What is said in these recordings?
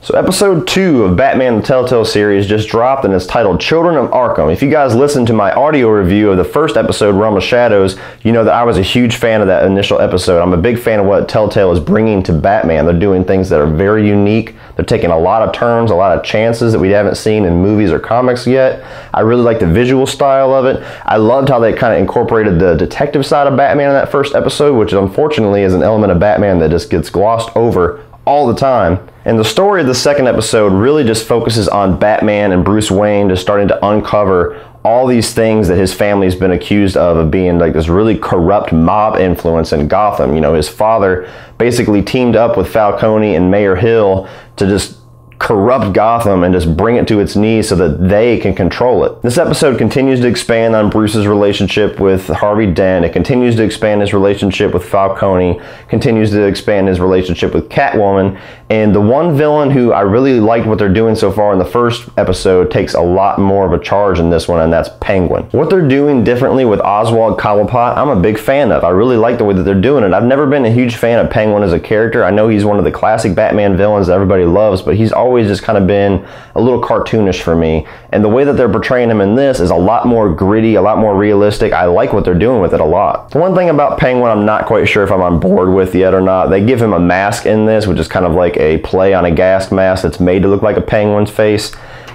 So episode 2 of Batman the Telltale series just dropped and it's titled Children of Arkham. If you guys listened to my audio review of the first episode, Realm of Shadows, you know that I was a huge fan of that initial episode. I'm a big fan of what Telltale is bringing to Batman. They're doing things that are very unique. They're taking a lot of turns, a lot of chances that we haven't seen in movies or comics yet. I really like the visual style of it. I loved how they kind of incorporated the detective side of Batman in that first episode, which unfortunately is an element of Batman that just gets glossed over all the time. And the story of the second episode really just focuses on Batman and Bruce Wayne just starting to uncover all these things that his family's been accused of being like this really corrupt mob influence in Gotham. You know, his father basically teamed up with Falcone and Mayor Hill to just corrupt Gotham and just bring it to its knees so that they can control it. This episode continues to expand on Bruce's relationship with Harvey Dent. It continues to expand his relationship with Falcone, continues to expand his relationship with Catwoman, and the one villain who I really liked what they're doing so far in the first episode takes a lot more of a charge in this one, and that's Penguin. What they're doing differently with Oswald Cobblepot, I'm a big fan of. I really like the way that they're doing it. I've never been a huge fan of Penguin as a character. I know he's one of the classic Batman villains that everybody loves, but he's always just kind of been a little cartoonish for me, and the way that they're portraying him in this is a lot more gritty, a lot more realistic. I like what they're doing with it a lot. The one thing about Penguin I'm not quite sure if I'm on board with yet or not, they give him a mask in this, which is kind of like a play on a gas mask that's made to look like a penguin's face.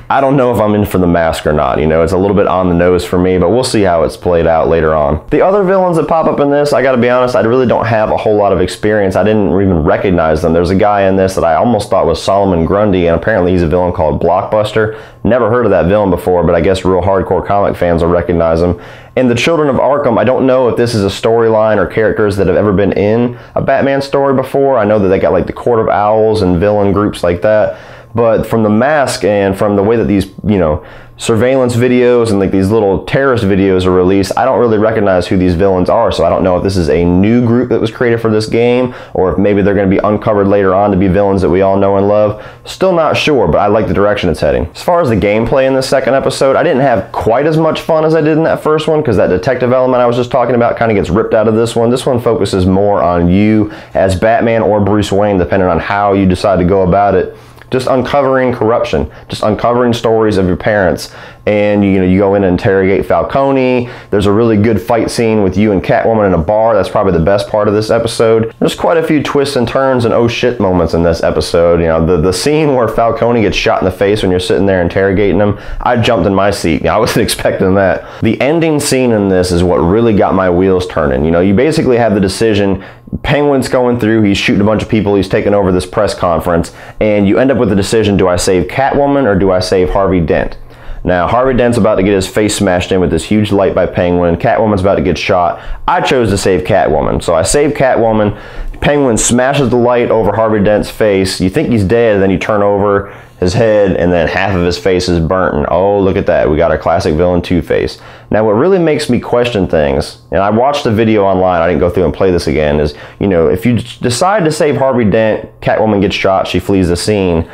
I don't know if I'm in for the mask or not. You know, it's a little bit on the nose for me, but we'll see how it's played out later on. The other villains that pop up in this, I gotta be honest, I really don't have a whole lot of experience. I didn't even recognize them. There's a guy in this that I almost thought was Solomon Grundy, and apparently he's a villain called Blockbuster. Never heard of that villain before, but I guess real hardcore comic fans will recognize him. And the Children of Arkham, I don't know if this is a storyline or characters that have ever been in a Batman story before. I know that they got like the Court of Owls and villain groups like that. But from the mask and from the way that these, you know, surveillance videos and like these little terrorist videos are released, I don't really recognize who these villains are. So I don't know if this is a new group that was created for this game, or if maybe they're going to be uncovered later on to be villains that we all know and love. Still not sure, but I like the direction it's heading. As far as the gameplay in this second episode, I didn't have quite as much fun as I did in that first one, because that detective element I was just talking about kind of gets ripped out of this one. This one focuses more on you as Batman or Bruce Wayne, depending on how you decide to go about it. Just uncovering corruption, just uncovering stories of your parents. And you go in and interrogate Falcone. There's a really good fight scene with you and Catwoman in a bar. That's probably the best part of this episode. There's quite a few twists and turns and oh shit moments in this episode. You know, the scene where Falcone gets shot in the face when you're sitting there interrogating him, I jumped in my seat. I wasn't expecting that. The ending scene in this is what really got my wheels turning. You know, you basically have the decision. Penguin's going through, he's shooting a bunch of people, he's taking over this press conference, and you end up with the decision, do I save Catwoman or do I save Harvey Dent? Now, Harvey Dent's about to get his face smashed in with this huge light by Penguin. Catwoman's about to get shot. I chose to save Catwoman. So I saved Catwoman. Penguin smashes the light over Harvey Dent's face. You think he's dead, and then you turn over his head, and then half of his face is burnt. And oh, look at that. We got our classic villain Two-Face. Now, what really makes me question things, and I watched the video online, I didn't go through and play this again, is, you know, if you decide to save Harvey Dent, Catwoman gets shot, she flees the scene,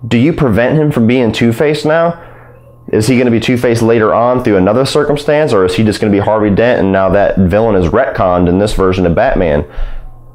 do you prevent him from being Two-Face now? Is he going to be Two-Face later on through another circumstance, or is he just going to be Harvey Dent and now that villain is retconned in this version of Batman?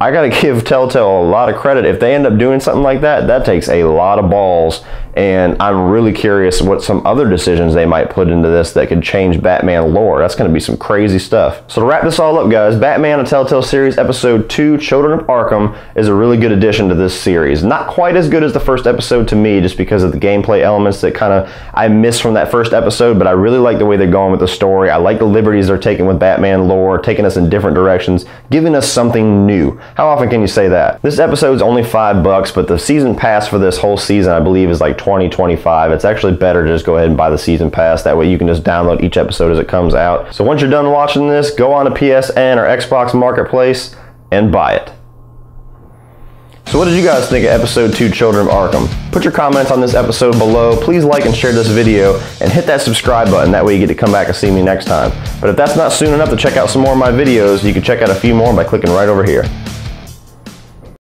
I gotta give Telltale a lot of credit. If they end up doing something like that, that takes a lot of balls, and I'm really curious what some other decisions they might put into this that could change Batman lore. That's gonna be some crazy stuff. So to wrap this all up, guys, Batman, a Telltale series, episode 2, Children of Arkham, is a really good addition to this series. Not quite as good as the first episode to me, just because of the gameplay elements that kind of I missed from that first episode, but I really like the way they're going with the story. I like the liberties they're taking with Batman lore, taking us in different directions, giving us something new. How often can you say that? This episode's only $5, but the season pass for this whole season, I believe, is like $20-25. It's actually better to just go ahead and buy the season pass. That way you can just download each episode as it comes out. So once you're done watching this, go on to PSN or Xbox Marketplace and buy it. So what did you guys think of episode 2, Children of Arkham? Put your comments on this episode below. Please like and share this video and hit that subscribe button. That way you get to come back and see me next time. But if that's not soon enough to check out some more of my videos, you can check out a few more by clicking right over here.